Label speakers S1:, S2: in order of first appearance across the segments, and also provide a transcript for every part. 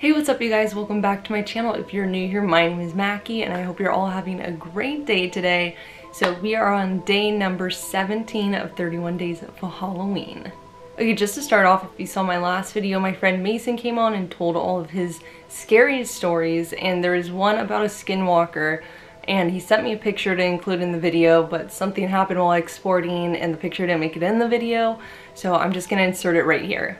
S1: Hey, what's up you guys? Welcome back to my channel. If you're new here, my name is Mackie and I hope you're all having a great day today. So we are on day number 17 of 31 days of Halloween. Okay, just to start off, if you saw my last video, my friend Mason came on and told all of his scariest stories, and there is one about a skinwalker, and he sent me a picture to include in the video, but something happened while exporting and the picture didn't make it in the video, so I'm just gonna insert it right here.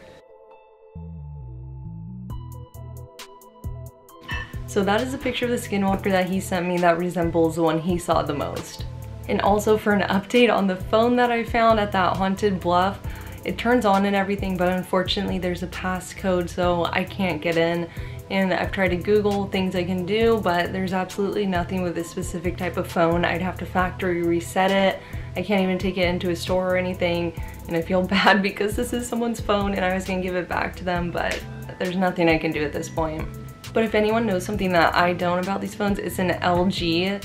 S1: So that is a picture of the skinwalker that he sent me that resembles the one he saw the most. And also for an update on the phone that I found at that haunted bluff, it turns on and everything, but unfortunately there's a passcode so I can't get in. And I've tried to Google things I can do, but there's absolutely nothing with this specific type of phone. I'd have to factory reset it. I can't even take it into a store or anything. And I feel bad because this is someone's phone and I was gonna give it back to them, but there's nothing I can do at this point. But if anyone knows something that I don't about these phones, it's an LG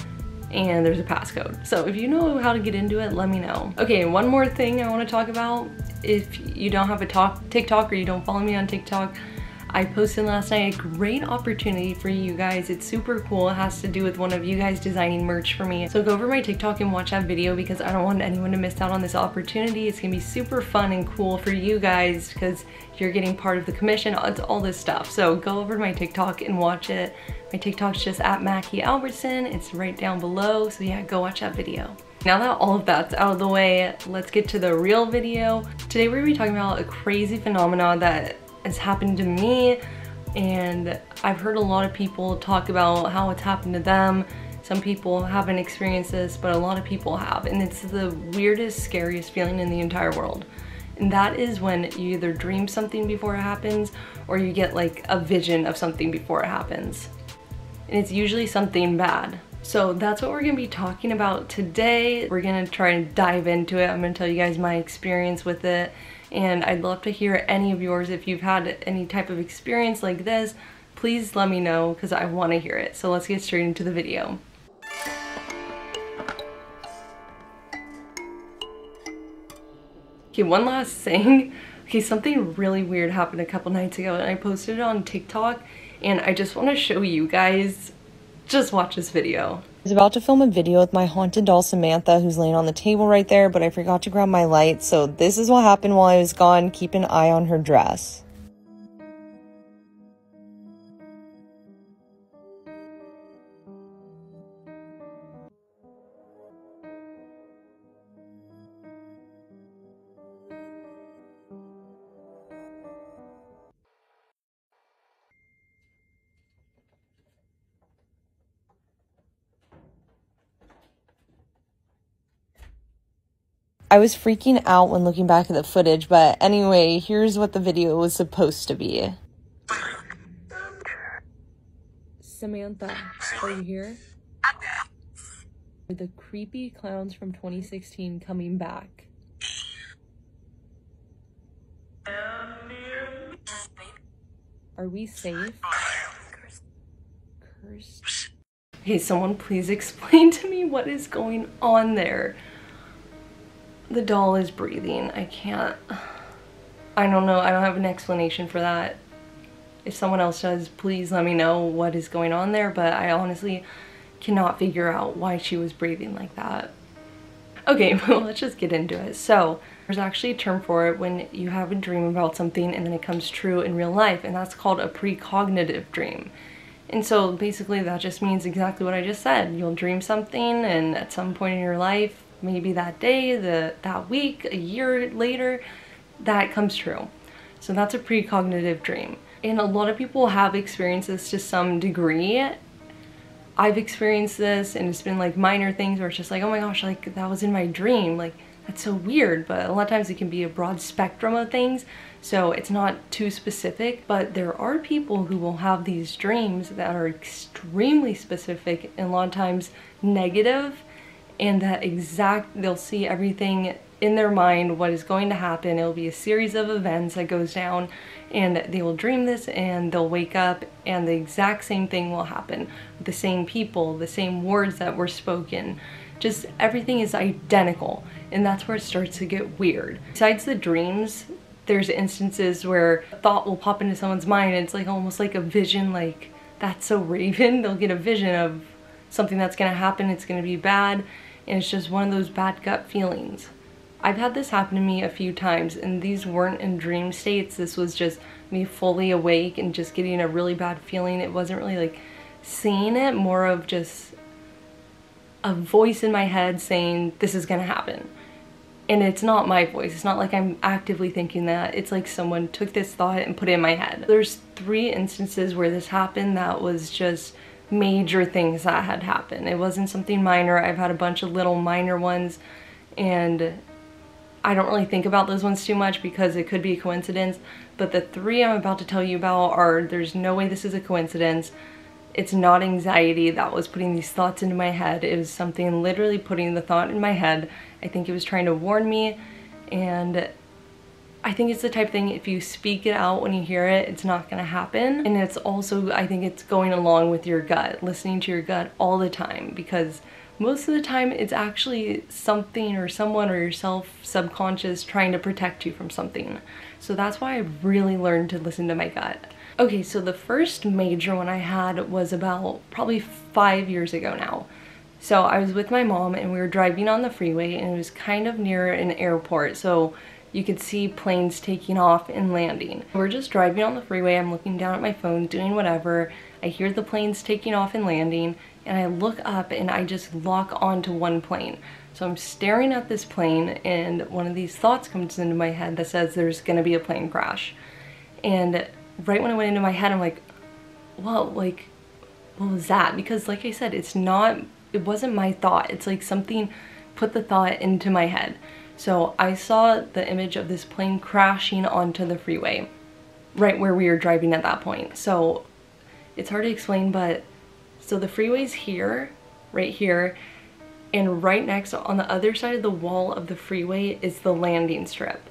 S1: and there's a passcode. So if you know how to get into it, let me know. Okay, one more thing I want to talk about. If you don't have a TikTok or you don't follow me on TikTok, I posted last night a great opportunity for you guys. It's super cool. It has to do with one of you guys designing merch for me. So go over my TikTok and watch that video because I don't want anyone to miss out on this opportunity. It's gonna be super fun and cool for you guys because you're getting part of the commission, all this stuff. So go over to my TikTok and watch it. My TikTok's just at Mackie Albertson. It's right down below. So yeah, go watch that video. Now that all of that's out of the way, let's get to the real video. Today we're gonna be talking about a crazy phenomenon that has happened to me, and I've heard a lot of people talk about how it's happened to them. Some people haven't experienced this, but a lot of people have, and it's the weirdest, scariest feeling in the entire world. And that is when you either dream something before it happens or you get like a vision of something before it happens. And it's usually something bad. So that's what we're gonna be talking about today. We're gonna try and dive into it. I'm gonna tell you guys my experience with it. And I'd love to hear any of yours. If you've had any type of experience like this, please let me know because I want to hear it. So let's get straight into the video. Okay, one last thing. Okay, something really weird happened a couple nights ago and I posted it on TikTok and I just want to show you guys. Just watch this video. I was about to film a video with my haunted doll Samantha, who's laying on the table right there, but I forgot to grab my light, so this is what happened while I was gone. Keep an eye on her dress. I was freaking out when looking back at the footage, but anyway, here's what the video was supposed to be. Samantha, are you here? The creepy clowns from 2016 coming back. Are we safe? Cursed. Hey, someone please explain to me what is going on there. The doll is breathing. I can't. I don't know. I don't have an explanation for that. If someone else does, please let me know what is going on there, but I honestly cannot figure out why she was breathing like that. Okay, well, let's just get into it. So, there's actually a term for it when you have a dream about something and then it comes true in real life, and that's called a precognitive dream. And so basically that just means exactly what I just said. You'll dream something and at some point in your life, maybe that day, that week, a year later, that comes true. So that's a precognitive dream. And a lot of people have experienced this to some degree. I've experienced this and it's been like minor things where it's just like, oh my gosh, like that was in my dream. Like that's so weird, but a lot of times it can be a broad spectrum of things. So it's not too specific, but there are people who will have these dreams that are extremely specific and a lot of times negative, and that they'll see everything in their mind, what is going to happen. It'll be a series of events that goes down and they will dream this and they'll wake up and the exact same thing will happen. The same people, the same words that were spoken, just everything is identical, and that's where it starts to get weird. Besides the dreams, there's instances where a thought will pop into someone's mind and it's like almost like a vision, like that's so Raven. They'll get a vision of something that's gonna happen, it's gonna be bad, and it's just one of those bad gut feelings. I've had this happen to me a few times, and these weren't in dream states. This was just me fully awake and just getting a really bad feeling. It wasn't really like seeing it, more of just a voice in my head saying this is gonna happen. And it's not my voice. It's not like I'm actively thinking that. It's like someone took this thought and put it in my head. There's 3 instances where this happened that was just major things that had happened. It wasn't something minor. I've had a bunch of little minor ones, and I don't really think about those ones too much because it could be a coincidence. But the 3 I'm about to tell you about are, there's no way this is a coincidence. It's not anxiety that was putting these thoughts into my head. It was something literally putting the thought in my head. I think it was trying to warn me, and I think it's the type of thing, if you speak it out when you hear it, it's not gonna happen. And it's also, I think it's going along with your gut, listening to your gut all the time, because most of the time it's actually something or someone or yourself subconscious trying to protect you from something. So that's why I really learned to listen to my gut. Okay, so the first major one I had was about probably 5 years ago now. So I was with my mom and we were driving on the freeway, and it was kind of near an airport, so you could see planes taking off and landing. We're just driving on the freeway, I'm looking down at my phone, doing whatever. I hear the planes taking off and landing, and I look up and I just lock onto one plane. So I'm staring at this plane, and one of these thoughts comes into my head that says there's gonna be a plane crash. And right when it went into my head, I'm like, whoa, like, what was that? Because like I said, it wasn't my thought. It's like something put the thought into my head. So I saw the image of this plane crashing onto the freeway, right where we were driving at that point. So it's hard to explain, but so the freeway's here, right here, and right next on the other side of the wall of the freeway is the landing strip.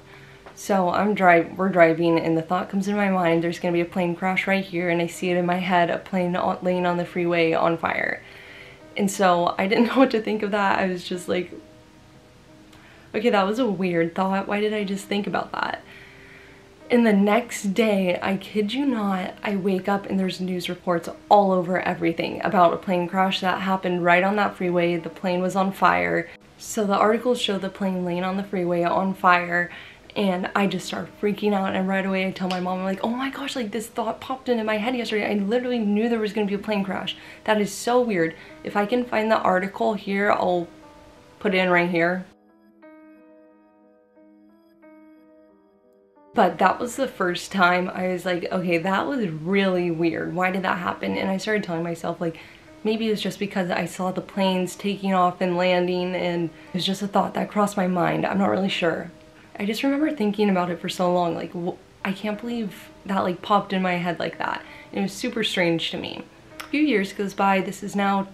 S1: So we're driving, and the thought comes into my mind, there's gonna be a plane crash right here, and I see it in my head, a plane laying on the freeway on fire. And so I didn't know what to think of that. I was just like, okay, that was a weird thought. Why did I just think about that? And the next day, I kid you not, I wake up and there's news reports all over everything about a plane crash that happened right on that freeway. The plane was on fire. So the articles show the plane laying on the freeway on fire, and I just start freaking out, and right away I tell my mom, I'm like, oh my gosh, like this thought popped into my head yesterday. I literally knew there was gonna be a plane crash. That is so weird. If I can find the article here, I'll put it in right here. But that was the first time I was like, okay, that was really weird. Why did that happen? And I started telling myself, like, maybe it was just because I saw the planes taking off and landing, and it was just a thought that crossed my mind. I'm not really sure. I just remember thinking about it for so long, like, I can't believe that like popped in my head like that. And it was super strange to me. A few years goes by. This is now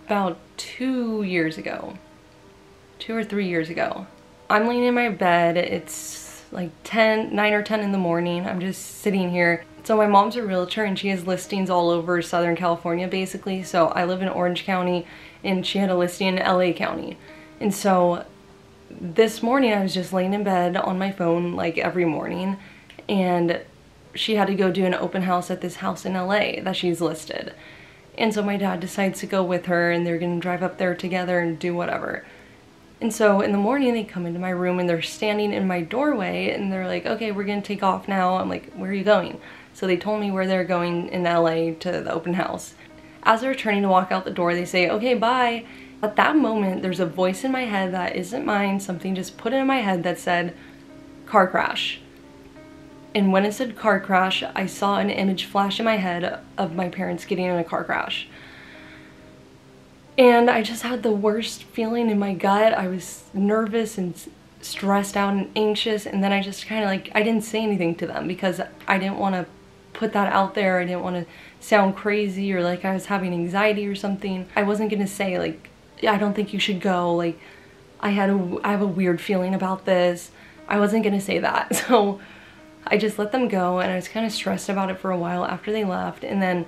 S1: about 2 years ago. 2 or 3 years ago. I'm laying in my bed. It's like 9 or 10 in the morning. I'm just sitting here. So my mom's a realtor, and she has listings all over Southern California basically. So I live in Orange County, and she had a listing in LA County. And so this morning I was just laying in bed on my phone like every morning, and she had to go do an open house at this house in LA that she's listed. And so my dad decides to go with her, and they're gonna drive up there together and do whatever. And so in the morning they come into my room, and they're standing in my doorway, and they're like, okay, we're gonna take off now. I'm like, where are you going? So they told me where they're going in LA to the open house. As they're turning to walk out the door, they say, okay, bye. At that moment, there's a voice in my head that isn't mine. Something just put in my head that said, car crash. And when it said car crash, I saw an image flash in my head of my parents getting in a car crash. And I just had the worst feeling in my gut. I was nervous and stressed out and anxious, and then I just kind of like, I didn't say anything to them because I didn't want to put that out there. I didn't want to sound crazy or like I was having anxiety or something. I wasn't gonna say like, I don't think you should go, like I have a weird feeling about this. I wasn't gonna say that. So I just let them go, and I was kind of stressed about it for a while after they left. And then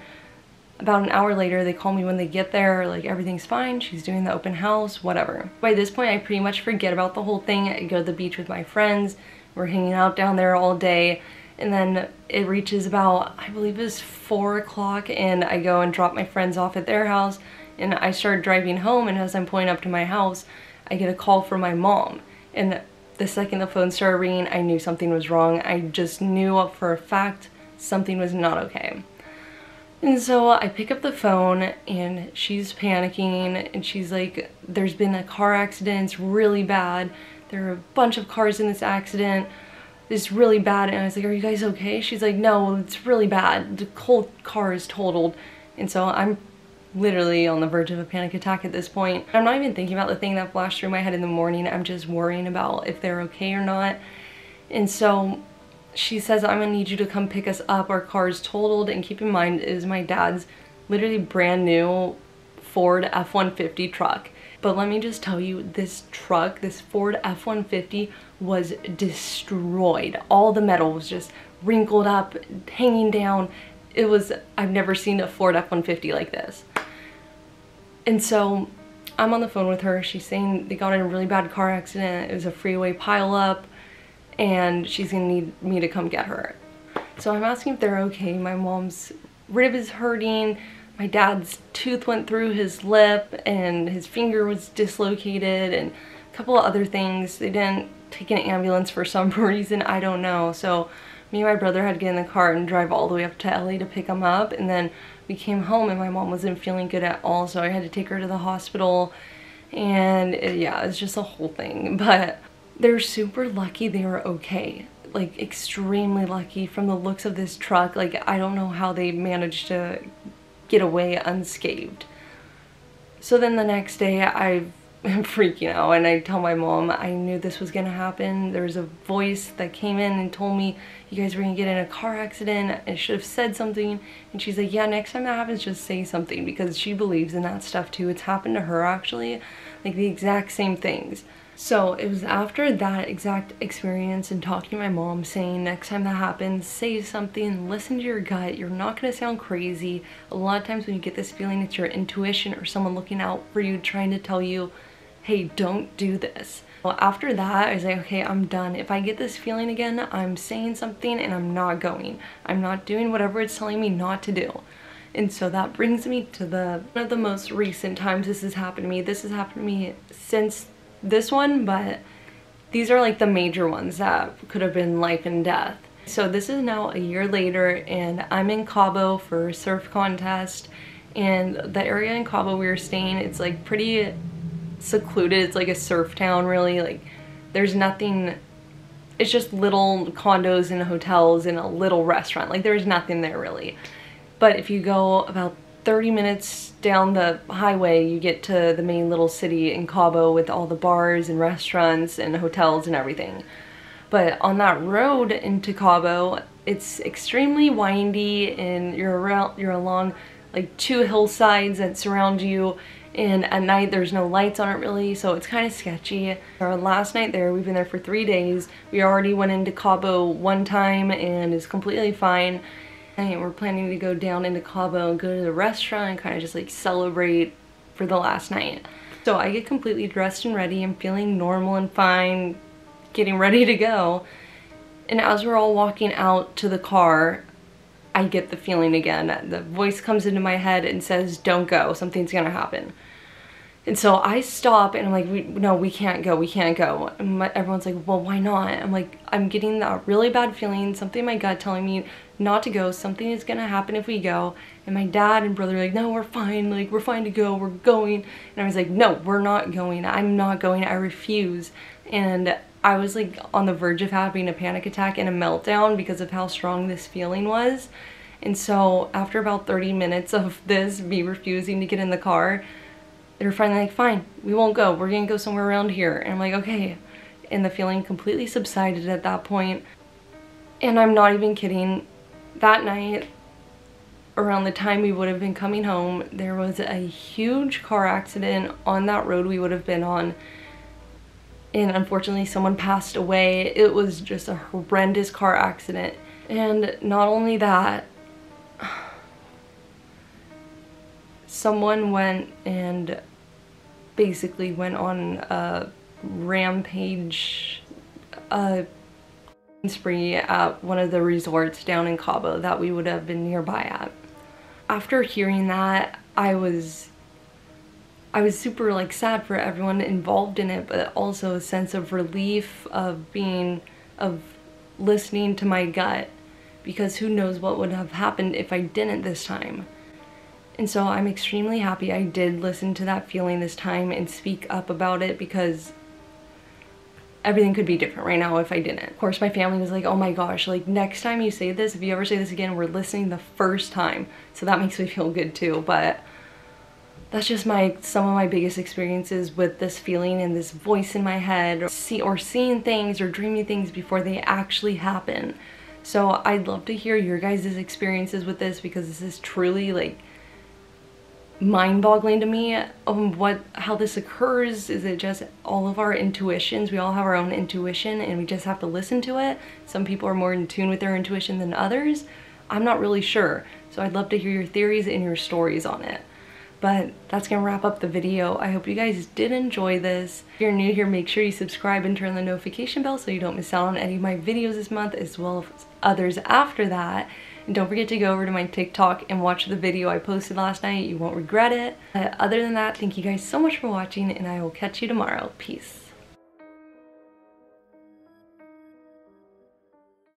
S1: about an hour later, they call me when they get there, like everything's fine, she's doing the open house, whatever. By this point, I pretty much forget about the whole thing. I go to the beach with my friends, We're hanging out down there all day, and then it reaches about, I believe it's 4 o'clock, and I go and drop my friends off at their house, and I start driving home, and as I'm pulling up to my house, I get a call from my mom. And the second the phone started ringing, I knew something was wrong. I just knew for a fact something was not okay. And so I pick up the phone, and she's panicking, and she's like, there's been a car accident, it's really bad. There are a bunch of cars in this accident. It's really bad. And I was like, are you guys okay? She's like, no, it's really bad. The whole car is totaled. And so I'm literally on the verge of a panic attack at this point. I'm not even thinking about the thing that flashed through my head in the morning. I'm just worrying about if they're okay or not. And so she says, I'm gonna need you to come pick us up. Our car is totaled. And keep in mind, it is my dad's literally brand new Ford F-150 truck. But let me just tell you, this truck, this Ford F-150 was destroyed. All the metal was just wrinkled up, hanging down. It was, I've never seen a Ford F-150 like this. And so I'm on the phone with her. She's saying they got in a really bad car accident. It was a freeway pileup, and she's gonna need me to come get her. So I'm asking if they're okay. My mom's rib is hurting. My dad's tooth went through his lip, and his finger was dislocated, and a couple of other things. They didn't take an ambulance for some reason, I don't know. So me and my brother had to get in the car and drive all the way up to LA to pick him up, and then we came home and my mom wasn't feeling good at all, so I had to take her to the hospital, and yeah, it's just a whole thing. But they're super lucky they were okay, like extremely lucky from the looks of this truck. Like, I don't know how they managed to get away unscathed. So then the next day I'm freaking out, and I tell my mom I knew this was gonna happen. There was a voice that came in and told me you guys were gonna get in a car accident. I should have said something. And she's like, yeah, next time that happens, just say something, because she believes in that stuff too. It's happened to her actually, like the exact same things. So it was after that exact experience and talking to my mom saying next time that happens, say something, listen to your gut, you're not going to sound crazy. A lot of times when you get this feeling, it's your intuition or someone looking out for you trying to tell you, hey, don't do this. Well, after that, I was like, okay, I'm done. If I get this feeling again, I'm saying something and I'm not going. I'm not doing whatever it's telling me not to do. And so that brings me to one of the most recent times this has happened to me. This has happened to me since this one, but these are like the major ones that could have been life and death. So this is now a year later, and I'm in Cabo for a surf contest, and the area in Cabo we were staying, it's like pretty secluded. It's like a surf town, really. Like, there's nothing, it's just little condos and hotels and a little restaurant. Like, there's nothing there really. But if you go about 30 minutes down the highway, you get to the main little city in Cabo with all the bars and restaurants and hotels and everything. But on that road into Cabo, it's extremely windy, and you're along like two hillsides that surround you, and at night there's no lights on it really, so it's kind of sketchy. Our last night there, we've been there for 3 days. We already went into Cabo one time and it's completely fine. And we're planning to go down into Cabo and go to the restaurant and kind of just like celebrate for the last night. So I get completely dressed and ready. I'm feeling normal and fine, getting ready to go. And as we're all walking out to the car, I get the feeling again. The voice comes into my head and says, don't go, something's gonna happen. And so I stop and I'm like, no, we can't go, we can't go. And everyone's like, well, why not? I'm like, I'm getting that really bad feeling, something in my gut telling me not to go, something is gonna happen if we go. And my dad and brother are like, no, we're fine, like, we're fine to go, we're going. And I was like, no, we're not going, I'm not going, I refuse. And I was like on the verge of having a panic attack and a meltdown because of how strong this feeling was. And so after about 30 minutes of this, me refusing to get in the car, they were finally like, fine, we won't go, we're gonna go somewhere around here. And I'm like, okay. And the feeling completely subsided at that point. And I'm not even kidding, that night, around the time we would have been coming home, there was a huge car accident on that road we would have been on. And unfortunately someone passed away. It was just a horrendous car accident. And not only that, someone went and basically went on a rampage, spree at one of the resorts down in Cabo that we would have been nearby at. After hearing that, I was super like sad for everyone involved in it, but also a sense of relief of listening to my gut, because who knows what would have happened if I didn't this time. And so I'm extremely happy I did listen to that feeling this time and speak up about it, because everything could be different right now if I didn't. Of course, my family was like, oh my gosh, like next time you say this, if you ever say this again, we're listening the first time. So that makes me feel good too. But that's just some of my biggest experiences with this feeling and this voice in my head, or seeing things or dreaming things before they actually happen. So I'd love to hear your guys' experiences with this, because this is truly like mind-boggling to me how this occurs. Is it just all of our intuitions? We all have our own intuition and we just have to listen to it. Some people are more in tune with their intuition than others. I'm not really sure. So I'd love to hear your theories and your stories on it. But that's gonna wrap up the video. I hope you guys did enjoy this. If you're new here, make sure you subscribe and turn the notification bell so you don't miss out on any of my videos this month, as well as others after that. And don't forget to go over to my TikTok and watch the video I posted last night. You won't regret it. Other than that, thank you guys so much for watching, and I will catch you tomorrow. Peace.